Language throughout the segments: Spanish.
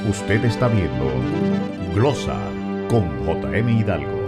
Usted está viendo Glosa con JM Hidalgo.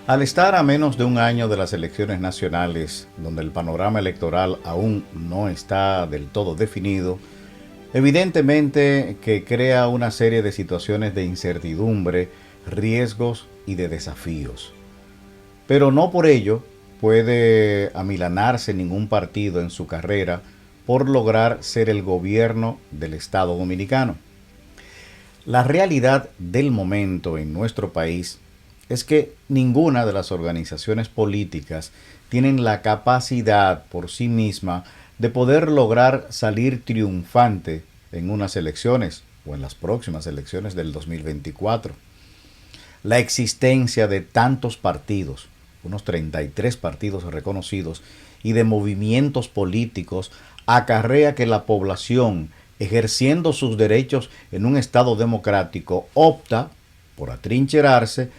Al estar a menos de un año de las elecciones nacionales, donde el panorama electoral aún no está del todo definido, evidentemente que crea una serie de situaciones de incertidumbre, riesgos y de desafíos. Pero no por ello puede amilanarse ningún partido en su carrera por lograr ser el gobierno del Estado Dominicano. La realidad del momento en nuestro país es que ninguna de las organizaciones políticas tienen la capacidad por sí misma de poder lograr salir triunfante en unas elecciones o en las próximas elecciones del 2024. La existencia de tantos partidos, unos 33 partidos reconocidos, y de movimientos políticos acarrea que la población, ejerciendo sus derechos en un Estado democrático, opta por atrincherarse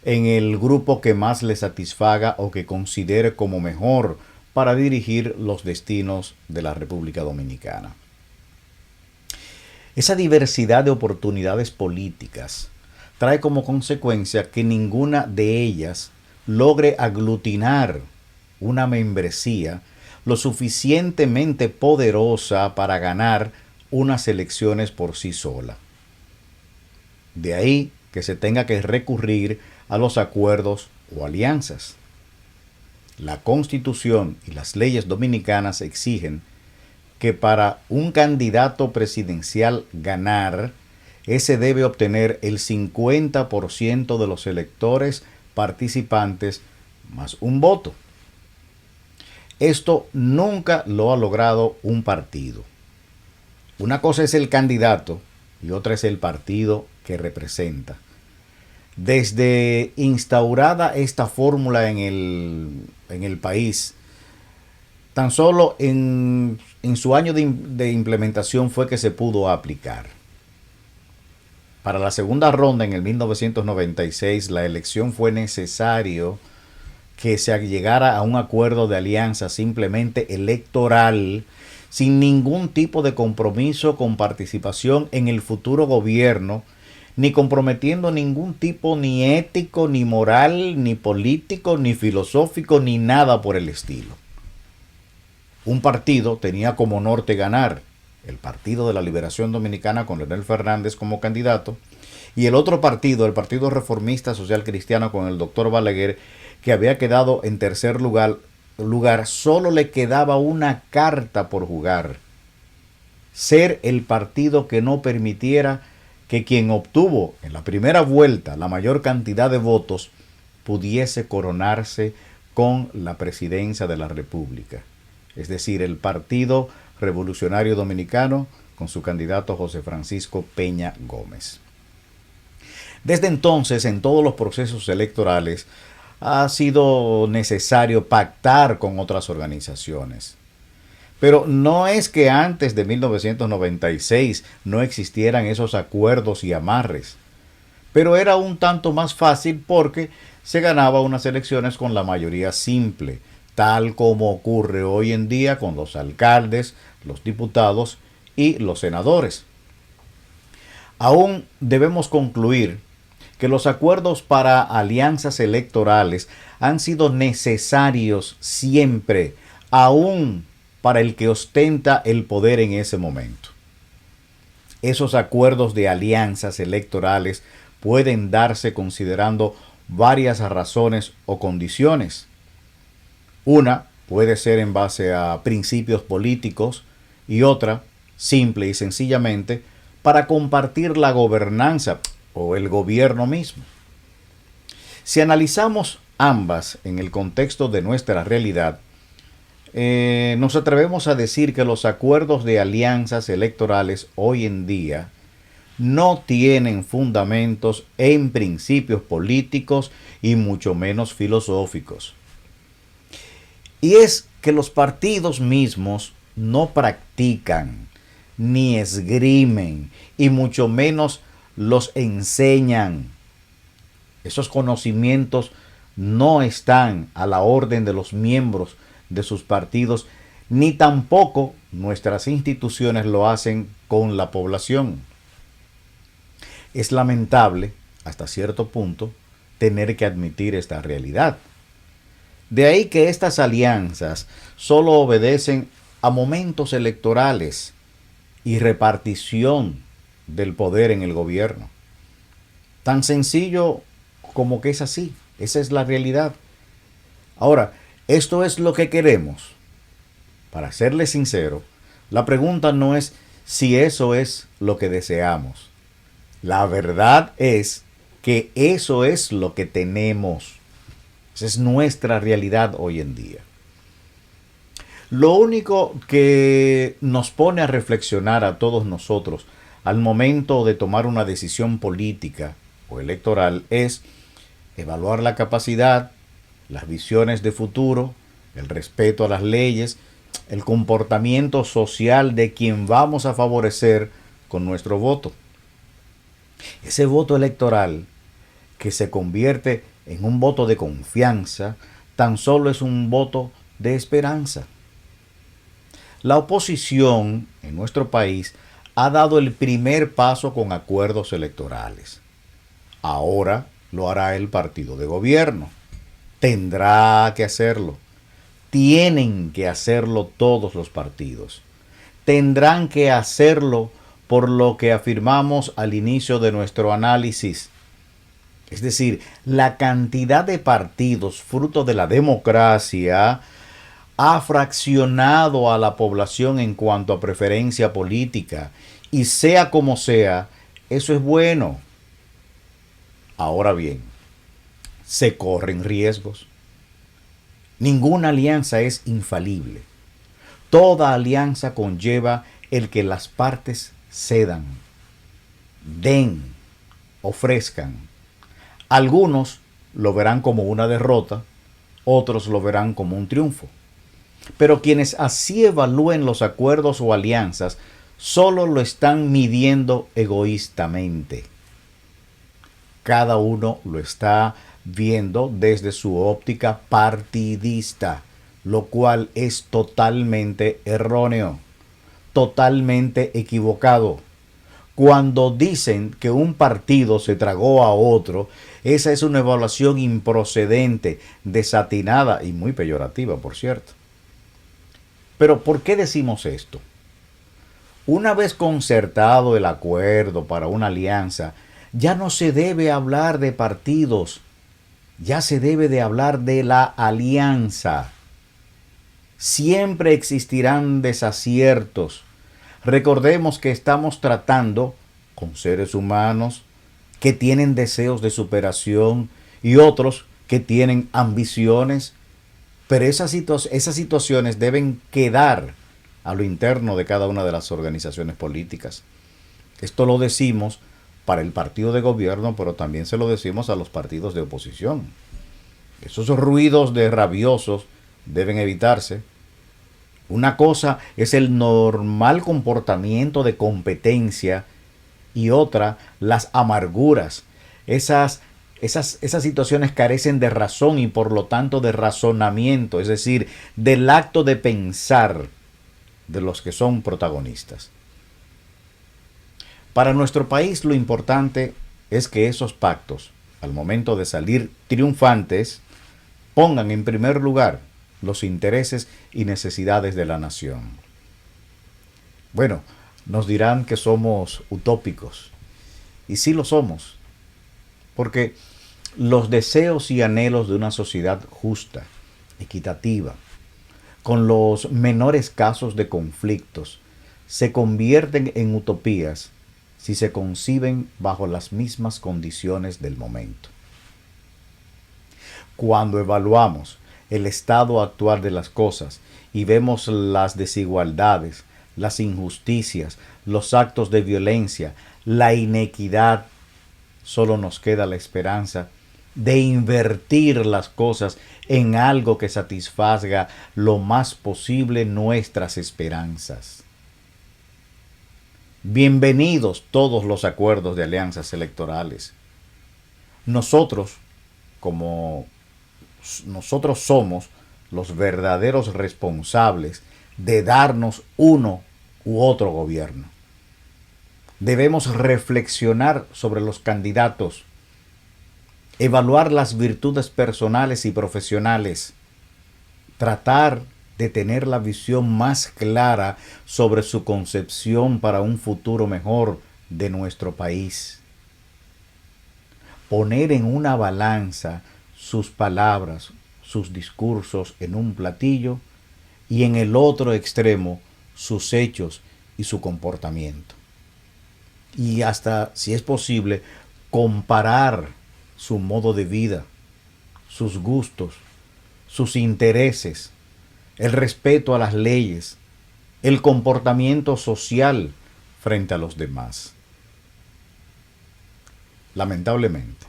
en el grupo que más le satisfaga o que considere como mejor para dirigir los destinos de la República Dominicana. Esa diversidad de oportunidades políticas trae como consecuencia que ninguna de ellas logre aglutinar una membresía lo suficientemente poderosa para ganar unas elecciones por sí sola. De ahí que se tenga que recurrir a los acuerdos o alianzas. La Constitución y las leyes dominicanas exigen que para un candidato presidencial ganar, ese debe obtener el 50% de los electores participantes más un voto. Esto nunca lo ha logrado un partido. Una cosa es el candidato y otra es el partido que representa. Desde instaurada esta fórmula en el país, tan solo en su año de implementación fue que se pudo aplicar. Para la segunda ronda en el 1996, la elección fue necesario que se llegara a un acuerdo de alianza simplemente electoral, sin ningún tipo de compromiso con participación en el futuro gobierno, ni comprometiendo ningún tipo ni ético, ni moral, ni político, ni filosófico, ni nada por el estilo. Un partido tenía como norte ganar, el Partido de la Liberación Dominicana con Leonel Fernández como candidato, y el otro partido, el Partido Reformista Social Cristiano con el doctor Balaguer, que había quedado en tercer lugar, solo le quedaba una carta por jugar: ser el partido que no permitiera que quien obtuvo en la primera vuelta la mayor cantidad de votos pudiese coronarse con la presidencia de la República. Es decir, el Partido Revolucionario Dominicano con su candidato José Francisco Peña Gómez. Desde entonces, en todos los procesos electorales, ha sido necesario pactar con otras organizaciones. Pero no es que antes de 1996 no existieran esos acuerdos y amarres. Pero era un tanto más fácil porque se ganaba unas elecciones con la mayoría simple, tal como ocurre hoy en día con los alcaldes, los diputados y los senadores. Aún debemos concluir que los acuerdos para alianzas electorales han sido necesarios siempre, aún para el que ostenta el poder en ese momento. Esos acuerdos de alianzas electorales pueden darse considerando varias razones o condiciones. Una puede ser en base a principios políticos y otra, simple y sencillamente, para compartir la gobernanza o el gobierno mismo. Si analizamos ambas en el contexto de nuestra realidad, nos atrevemos a decir que los acuerdos de alianzas electorales hoy en día no tienen fundamentos en principios políticos y mucho menos filosóficos. Y es que los partidos mismos no practican, ni esgrimen, y mucho menos los enseñan. Esos conocimientos no están a la orden de los miembros de sus partidos, ni tampoco nuestras instituciones lo hacen con la población. Es lamentable, hasta cierto punto, tener que admitir esta realidad. De ahí que estas alianzas solo obedecen a momentos electorales y repartición del poder en el gobierno. Tan sencillo como que es así. Esa es la realidad. Ahora, ¿esto es lo que queremos? Para serle sincero, la pregunta no es si eso es lo que deseamos. La verdad es que eso es lo que tenemos. Esa es nuestra realidad hoy en día. Lo único que nos pone a reflexionar a todos nosotros al momento de tomar una decisión política o electoral es evaluar la capacidad, las visiones de futuro, el respeto a las leyes, el comportamiento social de quien vamos a favorecer con nuestro voto. Ese voto electoral que se convierte en un voto de confianza, tan solo es un voto de esperanza. La oposición en nuestro país ha dado el primer paso con acuerdos electorales. Ahora lo hará el partido de gobierno. Tendrá que hacerlo. Tienen que hacerlo todos los partidos. Tendrán que hacerlo por lo que afirmamos al inicio de nuestro análisis. Es decir, la cantidad de partidos fruto de la democracia ha fraccionado a la población en cuanto a preferencia política. Y sea como sea, eso es bueno. Ahora bien, se corren riesgos. Ninguna alianza es infalible. Toda alianza conlleva el que las partes cedan, den, ofrezcan. Algunos lo verán como una derrota, otros lo verán como un triunfo. Pero quienes así evalúen los acuerdos o alianzas solo lo están midiendo egoístamente. Cada uno lo está viendo desde su óptica partidista, lo cual es totalmente erróneo, totalmente equivocado. Cuando dicen que un partido se tragó a otro, esa es una evaluación improcedente, desatinada y muy peyorativa, por cierto. Pero ¿por qué decimos esto? Una vez concertado el acuerdo para una alianza, ya no se debe hablar de partidos, ya se debe de hablar de la alianza. Siempre existirán desaciertos. Recordemos que estamos tratando con seres humanos que tienen deseos de superación y otros que tienen ambiciones, pero esas situaciones deben quedar a lo interno de cada una de las organizaciones políticas. Esto lo decimos para el partido de gobierno, pero también se lo decimos a los partidos de oposición. Esos ruidos de rabiosos deben evitarse. Una cosa es el normal comportamiento de competencia y otra, las amarguras. Esas situaciones carecen de razón y por lo tanto de razonamiento, es decir, del acto de pensar de los que son protagonistas. Para nuestro país lo importante es que esos pactos, al momento de salir triunfantes, pongan en primer lugar los intereses y necesidades de la nación. Bueno, nos dirán que somos utópicos, y sí lo somos, porque los deseos y anhelos de una sociedad justa, equitativa, con los menores casos de conflictos, se convierten en utopías si se conciben bajo las mismas condiciones del momento. Cuando evaluamos el estado actual de las cosas y vemos las desigualdades, las injusticias, los actos de violencia, la inequidad, solo nos queda la esperanza de invertir las cosas en algo que satisfaga lo más posible nuestras esperanzas. Bienvenidos todos los acuerdos de alianzas electorales. Nosotros somos los verdaderos responsables de darnos uno u otro gobierno. Debemos reflexionar sobre los candidatos, evaluar las virtudes personales y profesionales, tratar de tener la visión más clara sobre su concepción para un futuro mejor de nuestro país. Poner en una balanza sus palabras, sus discursos en un platillo y en el otro extremo sus hechos y su comportamiento. Y hasta, si es posible, comparar su modo de vida, sus gustos, sus intereses, el respeto a las leyes, el comportamiento social frente a los demás. Lamentablemente,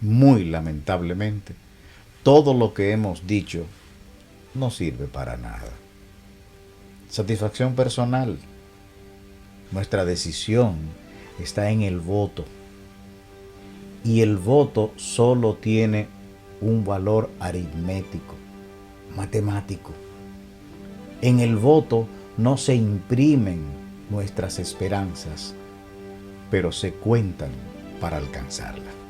muy lamentablemente, todo lo que hemos dicho no sirve para nada. Satisfacción personal. Nuestra decisión está en el voto. Y el voto solo tiene un valor aritmético, matemático. En el voto no se imprimen nuestras esperanzas, pero se cuentan para alcanzarlas.